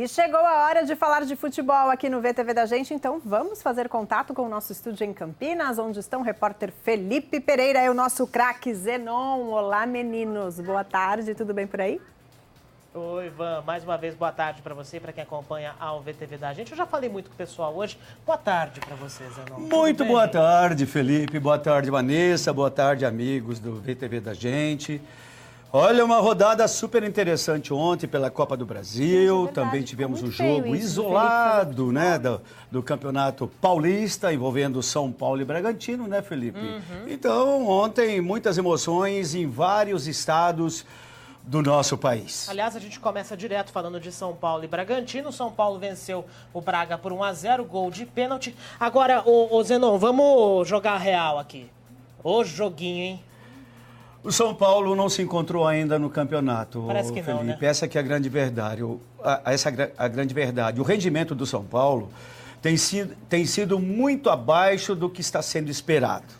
E chegou a hora de falar de futebol aqui no VTV da gente, então vamos fazer contato com o nosso estúdio em Campinas, onde estão o repórter Felipe Pereira e o nosso craque Zenon. Olá, meninos. Boa tarde, tudo bem por aí? Oi, Ivan. Mais uma vez, boa tarde para você e para quem acompanha ao VTV da gente. Eu já falei muito com o pessoal hoje. Boa tarde para você, Zenon. Muito boa tarde, Felipe. Boa tarde, Vanessa. Boa tarde, amigos do VTV da gente. Olha, uma rodada super interessante ontem pela Copa do Brasil. Verdade, também tivemos um feio jogo isso, isolado, né, do Campeonato Paulista, envolvendo São Paulo e Bragantino, né, Felipe? Então, ontem, muitas emoções em vários estados do nosso país. Aliás, a gente começa direto falando de São Paulo e Bragantino. São Paulo venceu o Braga por 1-0, gol de pênalti. Agora, ô Zenon, vamos jogar a real aqui. Ô joguinho, hein? O São Paulo não se encontrou ainda no campeonato, Parece que Felipe. não, né? Essa que é a grande verdade. Essa é a grande verdade. O rendimento do São Paulo tem sido muito abaixo do que está sendo esperado.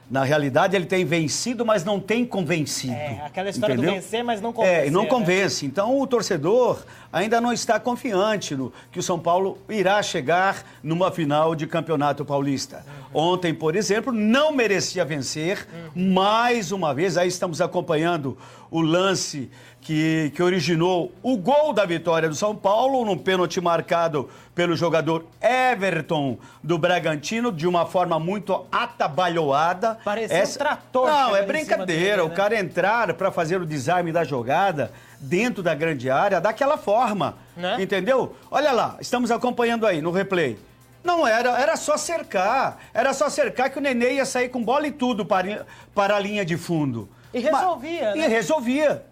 Na realidade, ele tem vencido, mas não tem convencido. É, aquela história entendeu? do vencer, mas não convencer. É, não né? convence. Então, o torcedor ainda não está confiante que o São Paulo irá chegar numa final de Campeonato Paulista. Ontem, por exemplo, não merecia vencer. Mais uma vez, aí estamos acompanhando o lance que originou o gol da vitória do São Paulo, num pênalti marcado pelo jogador Everton do Bragantino, de uma forma muito atabalhoada. Parecia um trator. Não, é chegando em cima brincadeira. dele, O né? cara entrar para fazer o desarme da jogada dentro da grande área, daquela forma, Né? entendeu? Olha lá, estamos acompanhando aí no replay. Não era só cercar. Era só cercar que o Nenê ia sair com bola e tudo para a linha de fundo. E resolvia, né? E resolvia.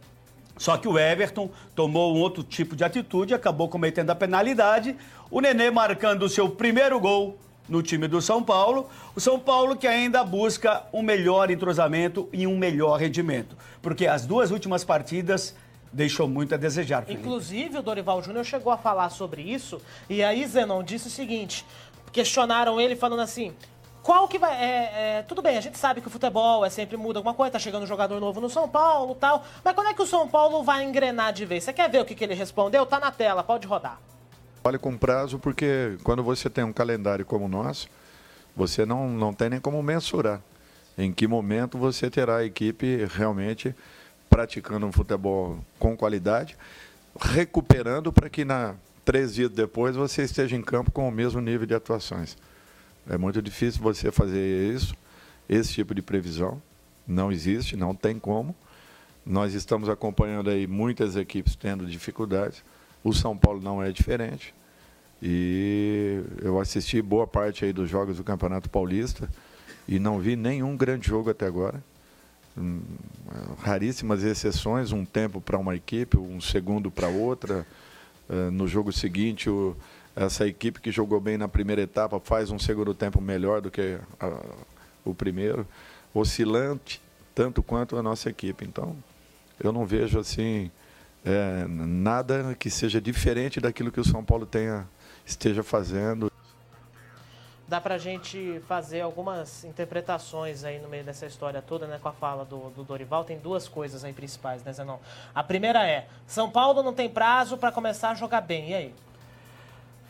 Só que o Everton tomou um outro tipo de atitude, acabou cometendo a penalidade. O Nenê marcando o seu primeiro gol no time do São Paulo. O São Paulo que ainda busca um melhor entrosamento e um melhor rendimento. Porque as duas últimas partidas deixou muito a desejar, Felipe. Inclusive, o Dorival Júnior chegou a falar sobre isso. E aí, Zenon disse o seguinte. Questionaram ele falando assim... Qual que vai... tudo bem, a gente sabe que o futebol sempre muda alguma coisa, tá chegando um jogador novo no São Paulo e tal, mas quando é que o São Paulo vai engrenar de vez? Você quer ver o que ele respondeu? Tá na tela, pode rodar. Olha com prazo, porque quando você tem um calendário como o nosso, você não tem nem como mensurar em que momento você terá a equipe realmente praticando um futebol com qualidade, recuperando para que 3 dias depois você esteja em campo com o mesmo nível de atuações. É muito difícil você fazer isso, esse tipo de previsão. Não existe, não tem como. Nós estamos acompanhando aí muitas equipes tendo dificuldades. O São Paulo não é diferente. E eu assisti boa parte aí dos jogos do Campeonato Paulista e não vi nenhum grande jogo até agora. Raríssimas exceções, um tempo para uma equipe, um segundo para outra. No jogo seguinte, essa equipe que jogou bem na primeira etapa faz um segundo tempo melhor do que o primeiro, oscilante tanto quanto a nossa equipe. Então, eu não vejo assim nada que seja diferente daquilo que o São Paulo esteja fazendo. Dá pra gente fazer algumas interpretações aí no meio dessa história toda, né, com a fala do Dorival. Tem duas coisas aí principais, né, Zenon? A primeira é, São Paulo não tem prazo para começar a jogar bem, e aí?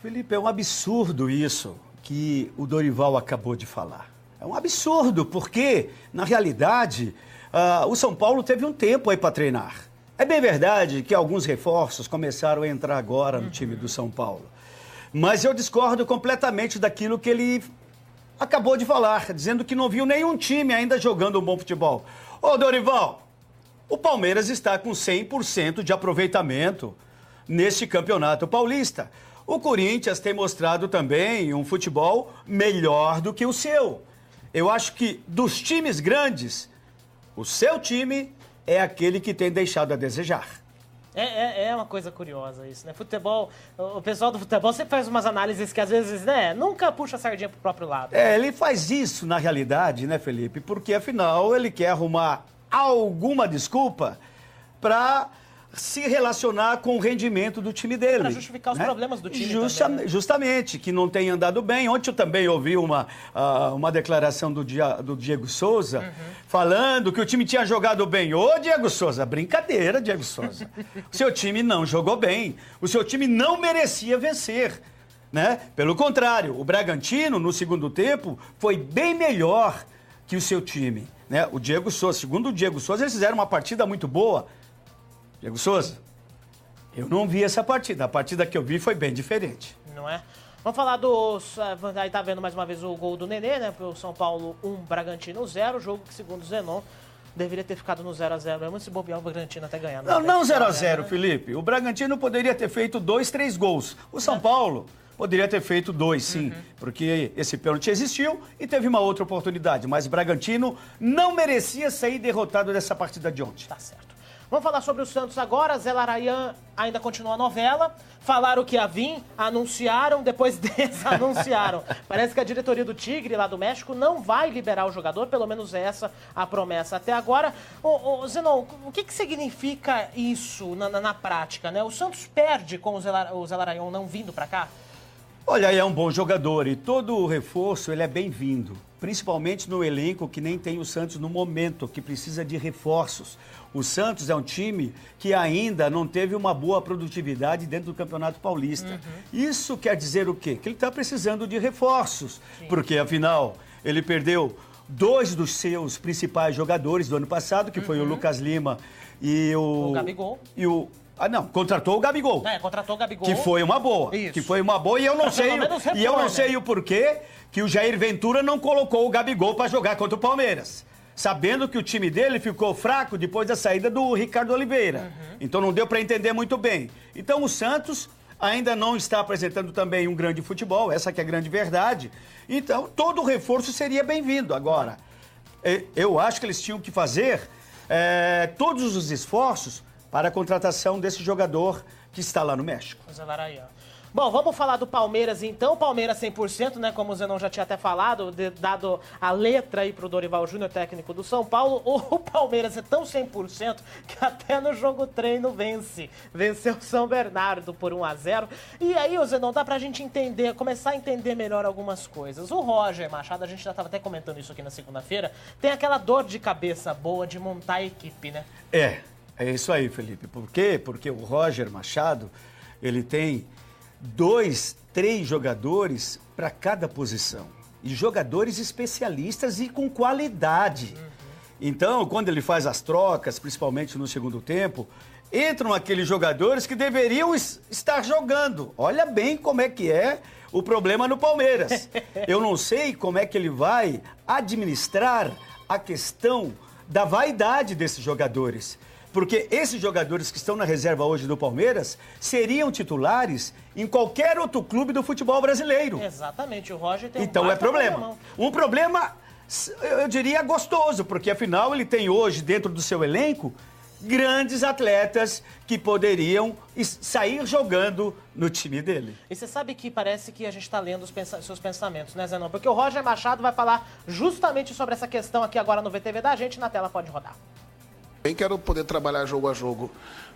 Felipe, é um absurdo isso que o Dorival acabou de falar. É um absurdo, porque, na realidade, o São Paulo teve um tempo aí para treinar. É bem verdade que alguns reforços começaram a entrar agora no time do São Paulo. Mas eu discordo completamente daquilo que ele acabou de falar, dizendo que não viu nenhum time ainda jogando um bom futebol. Ô, Dorival, o Palmeiras está com 100% de aproveitamento neste Campeonato Paulista. O Corinthians tem mostrado também um futebol melhor do que o seu. Eu acho que dos times grandes, o seu time é aquele que tem deixado a desejar. É uma coisa curiosa isso, né? Futebol, o pessoal do futebol sempre faz umas análises que às vezes, né, nunca puxa a sardinha pro próprio lado. Ele faz isso na realidade, né, Felipe? Porque afinal ele quer arrumar alguma desculpa para se relacionar com o rendimento do time dele. Para justificar os problemas do time também, né? Justamente, que não tem andado bem. Ontem eu também ouvi uma declaração do Diego Souza falando que o time tinha jogado bem. Ô, Diego Souza, brincadeira, Diego Souza. O seu time não jogou bem. O seu time não merecia vencer. Né? Pelo contrário, o Bragantino, no segundo tempo, foi bem melhor que o seu time. Né? O Diego Souza, segundo o Diego Souza, eles fizeram uma partida muito boa. Diego Souza, eu não vi essa partida. A partida que eu vi foi bem diferente. Não é? Vamos falar dos... Aí tá vendo mais uma vez o gol do Nenê, né? Pro São Paulo 1, Bragantino 0. Jogo que, segundo o Zenon, deveria ter ficado no 0x0 mesmo, se bobear o Bragantino até ganhar. Não 0x0, né? Felipe. O Bragantino poderia ter feito 2, 3 gols. O São Paulo poderia ter feito 2, sim. Porque esse pênalti existiu e teve uma outra oportunidade. Mas o Bragantino não merecia sair derrotado dessa partida de ontem. Tá certo. Vamos falar sobre o Santos agora. Zé Larayan ainda continua a novela. Falaram que ia vir, anunciaram, depois desanunciaram. Parece que a diretoria do Tigre, lá do México, não vai liberar o jogador, pelo menos essa a promessa até agora. Zenon, o que significa isso na prática, né? O Santos perde com o Zé Larayan não vindo para cá? Olha, é um bom jogador e todo o reforço ele é bem-vindo, principalmente no elenco que nem tem o Santos no momento, que precisa de reforços. O Santos é um time que ainda não teve uma boa produtividade dentro do Campeonato Paulista. Isso quer dizer o quê? Que ele está precisando de reforços, porque afinal ele perdeu 2 dos seus principais jogadores do ano passado, que foi o Lucas Lima e o Gabigol. Contratou o Gabigol. Contratou o Gabigol. Que foi uma boa. Isso. Que foi uma boa e eu não sei o porquê que o Jair Ventura não colocou o Gabigol para jogar contra o Palmeiras. Sabendo que o time dele ficou fraco depois da saída do Ricardo Oliveira. Então não deu para entender muito bem. Então o Santos ainda não está apresentando também um grande futebol, essa que é a grande verdade. Então todo o reforço seria bem-vindo. Agora, eu acho que eles tinham que fazer todos os esforços para a contratação desse jogador que está lá no México. Zé Larayan. Bom, vamos falar do Palmeiras então. Palmeiras 100%, né? Como o Zenon já tinha até falado, dado a letra aí pro Dorival Júnior, técnico do São Paulo. O Palmeiras é tão 100% que até no jogo treino vence. Venceu o São Bernardo por 1x0. E aí, o Zenon, dá pra gente entender, começar a entender melhor algumas coisas. O Roger Machado, a gente já tava até comentando isso aqui na segunda-feira, tem aquela dor de cabeça boa de montar a equipe, né? É isso aí, Felipe. Por quê? Porque o Roger Machado, ele tem 2, 3 jogadores para cada posição. E jogadores especialistas e com qualidade. Então, quando ele faz as trocas, principalmente no segundo tempo, entram aqueles jogadores que deveriam estar jogando. Olha bem como é que é o problema no Palmeiras. Eu não sei como é que ele vai administrar a questão da vaidade desses jogadores. Porque esses jogadores que estão na reserva hoje do Palmeiras seriam titulares em qualquer outro clube do futebol brasileiro. Exatamente, o Roger tem então é problema. Um problema, eu diria, gostoso, porque afinal ele tem hoje dentro do seu elenco grandes atletas que poderiam sair jogando no time dele. E você sabe que parece que a gente está lendo os seus pensamentos, né, Zenon? Porque o Roger Machado vai falar justamente sobre essa questão aqui agora no VTV da gente. Na tela, pode rodar. Bem quero poder trabalhar jogo a jogo,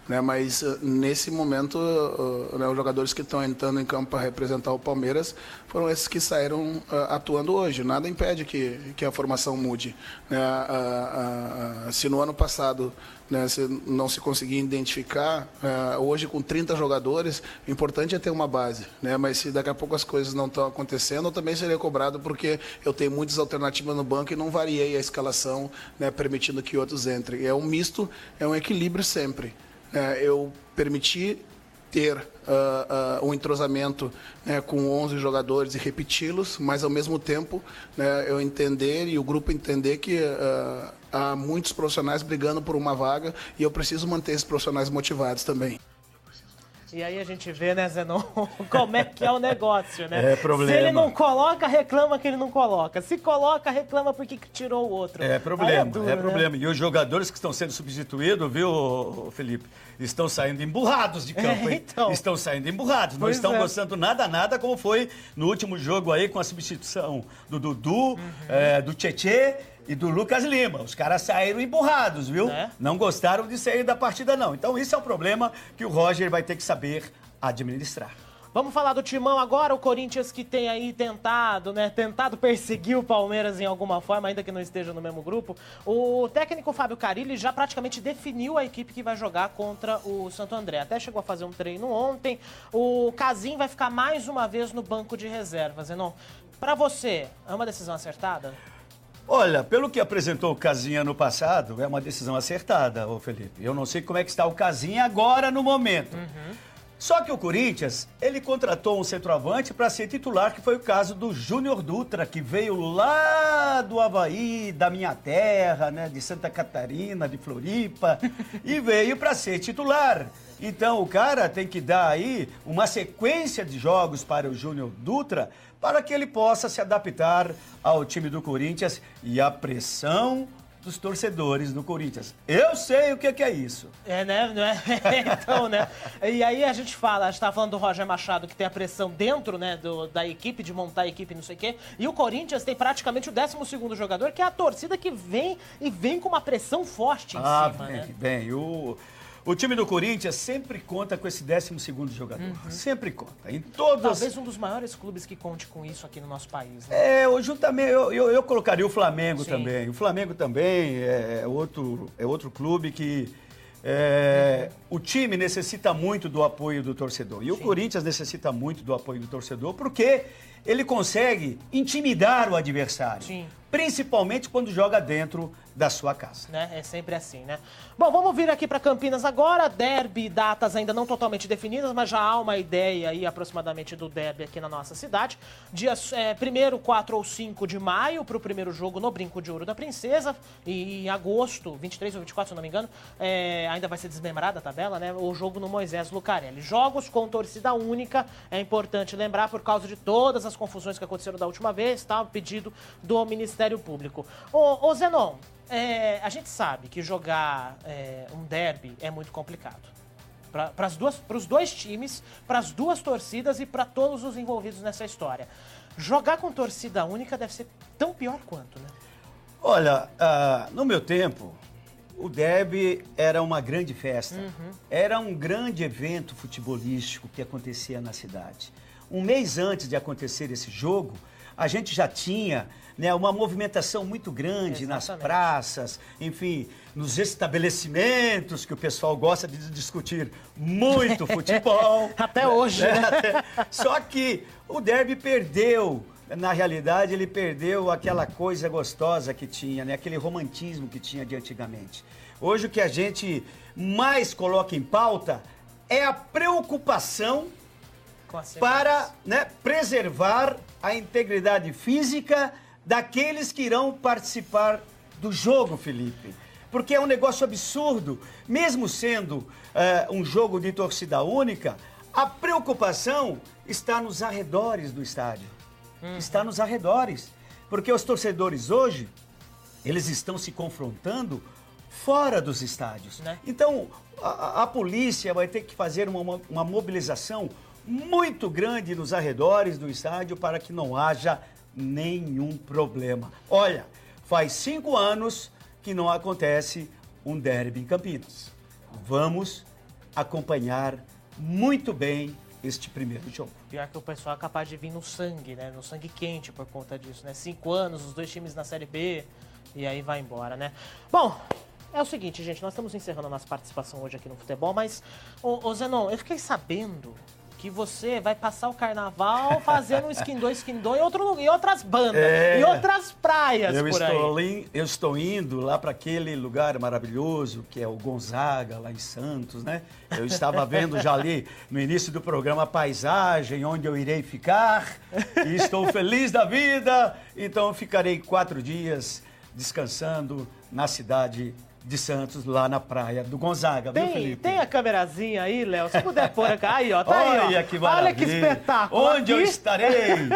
né? Mas nesse momento os jogadores que estão entrando em campo para representar o Palmeiras foram esses que saíram atuando hoje. Nada impede que a formação mude, né? Se no ano passado, né, não se conseguia identificar, hoje com 30 jogadores, o importante é ter uma base, né? Mas se daqui a pouco as coisas não estão acontecendo, eu também seria cobrado porque eu tenho muitas alternativas no banco e não variei a escalação, né, permitindo que outros entrem. É um misto, é um equilíbrio sempre. Eu permiti ter um entrosamento, né, com 11 jogadores e repeti-los, mas ao mesmo tempo, né, eu entender e o grupo entender que há muitos profissionais brigando por uma vaga e eu preciso manter esses profissionais motivados também. E aí a gente vê, né, Zenon, como é que é o negócio, né? É problema. Se ele não coloca, reclama que ele não coloca. Se coloca, reclama porque tirou o outro. É problema, duro, é problema. Né? E os jogadores que estão sendo substituídos, viu, Felipe, estão saindo emburrados de campo, hein? Então. Estão saindo emburrados. Não estão gostando nada, como foi no último jogo aí com a substituição do Dudu, do Tietê. e do Lucas Lima. Os caras saíram emburrados, viu? Não gostaram de sair da partida, não. Então, isso é um problema que o Roger vai ter que saber administrar. Vamos falar do Timão agora, o Corinthians que tem aí tentado perseguir o Palmeiras em alguma forma, ainda que não esteja no mesmo grupo. O técnico Fábio Carille já praticamente definiu a equipe que vai jogar contra o Santo André. Até chegou a fazer um treino ontem. O Casim vai ficar mais uma vez no banco de reservas, Zenon. Pra você, é uma decisão acertada? Olha, pelo que apresentou o Casim ano passado, é uma decisão acertada, ô Felipe. Eu não sei como é que está o Casim agora no momento. Só que o Corinthians, ele contratou um centroavante para ser titular, que foi o caso do Júnior Dutra, que veio lá do Avaí, da minha terra, né, de Santa Catarina, de Floripa, e veio para ser titular. Então o cara tem que dar aí uma sequência de jogos para o Júnior Dutra, para que ele possa se adaptar ao time do Corinthians e à pressão dos torcedores do Corinthians. Eu sei o que é isso. Né? Então, né? E aí a gente tava falando do Roger Machado, que tem a pressão dentro, né, da equipe, de montar a equipe, não sei o quê. E o Corinthians tem praticamente o 12º jogador, que é a torcida que vem com uma pressão forte em cima, né? O time do Corinthians sempre conta com esse 12º jogador. Sempre conta. Em todos... Talvez um dos maiores clubes que conte com isso aqui no nosso país. Né? Eu colocaria o Flamengo. Sim. Também. O Flamengo também é outro clube que... o time necessita muito do apoio do torcedor. E o Corinthians necessita muito do apoio do torcedor porque ele consegue intimidar o adversário. Sim. Principalmente quando joga dentro da sua casa. Né? É sempre assim, né? Bom, vamos vir aqui para Campinas agora. Derby, datas ainda não totalmente definidas, mas já há uma ideia aí aproximadamente do derby aqui na nossa cidade. Dias 1º, 4 ou 5 de maio para o primeiro jogo no Brinco de Ouro da Princesa. E em agosto, 23 ou 24, se não me engano, ainda vai ser desmembrada a tabela, né? O jogo no Moisés Lucarelli. Jogos com torcida única, é importante lembrar por causa de todas as confusões que aconteceram da última vez, tá? O pedido do Ministério Público. Ô Zenon, a gente sabe que jogar um derby é muito complicado. Para os dois times, para as duas torcidas e para todos os envolvidos nessa história. Jogar com torcida única deve ser tão pior quanto, né? Olha, no meu tempo, o derby era uma grande festa. Era um grande evento futebolístico que acontecia na cidade. Um mês antes de acontecer esse jogo, a gente já tinha, né, uma movimentação muito grande nas praças, enfim, nos estabelecimentos, que o pessoal gosta de discutir muito futebol. Até hoje, né? Só que o derby perdeu, na realidade, ele perdeu aquela coisa gostosa que tinha, né, aquele romantismo que tinha de antigamente. Hoje o que a gente mais coloca em pauta é a preocupação para, né, preservar a integridade física daqueles que irão participar do jogo, Felipe. Porque é um negócio absurdo. Mesmo sendo um jogo de torcida única, a preocupação está nos arredores do estádio. Está nos arredores. Porque os torcedores hoje, eles estão se confrontando fora dos estádios. Né? Então, a polícia vai ter que fazer uma mobilização muito grande nos arredores do estádio para que não haja nenhum problema. Olha, faz 5 anos que não acontece um derby em Campinas. Vamos acompanhar muito bem este primeiro jogo. Pior que o pessoal é capaz de vir no sangue, né? No sangue quente por conta disso, né? 5 anos, os dois times na Série B, e aí vai embora, né? Bom, é o seguinte, gente, nós estamos encerrando a nossa participação hoje aqui no futebol, mas, ô Zenon, eu fiquei sabendo que você vai passar o carnaval fazendo um skindô em outras bandas, em outras praias por aí. Eu estou indo lá para aquele lugar maravilhoso que é o Gonzaga, lá em Santos, né? Eu estava vendo já ali no início do programa a paisagem onde eu irei ficar e estou feliz da vida. Então eu ficarei 4 dias descansando na cidade de Santos, lá na praia do Gonzaga, viu, Felipe? Tem a câmerazinha aí, Léo? Se puder pôr cá, aí, ó, tá aí, ó. Olha que maravilha. Olha que espetáculo. Onde eu estarei?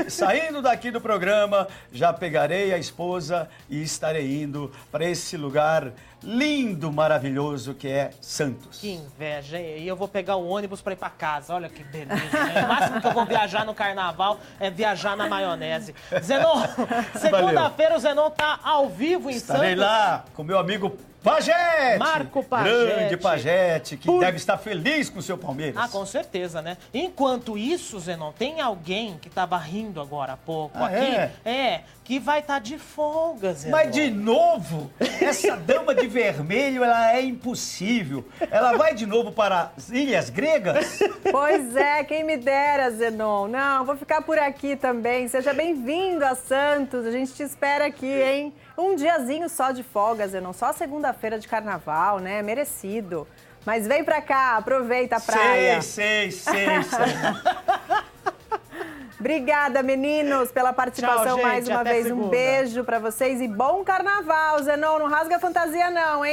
Saindo daqui do programa, já pegarei a esposa e estarei indo para esse lugar lindo, maravilhoso que é Santos. Que inveja, hein? E eu vou pegar o ônibus pra ir pra casa. Olha que beleza, né? O máximo que eu vou viajar no carnaval é viajar na maionese. Zenon, segunda-feira o Zenon tá ao vivo em Estarei Santos. lá com meu amigo Pajete. Marco Pajete. Grande Pajete, que deve estar feliz com o seu Palmeiras. Ah, com certeza, né? Enquanto isso, Zenon, tem alguém que tava rindo agora há pouco Ah, aqui. é? Que vai estar de folga, Zenon. Mas de novo, essa dama de vermelho, ela é impossível. Ela vai de novo para as ilhas gregas? Pois é, quem me dera, Zenon. Não, vou ficar por aqui também. Seja bem-vindo a Santos. A gente te espera aqui, hein? Um diazinho só de folga, Zenon. Só segunda-feira de carnaval, né? Merecido. Mas vem pra cá, aproveita a praia. Sei. Obrigada, meninos, pela participação Tchau, gente, mais uma até vez. segunda. Um beijo pra vocês e bom carnaval, Zenon. Não rasga a fantasia não, hein?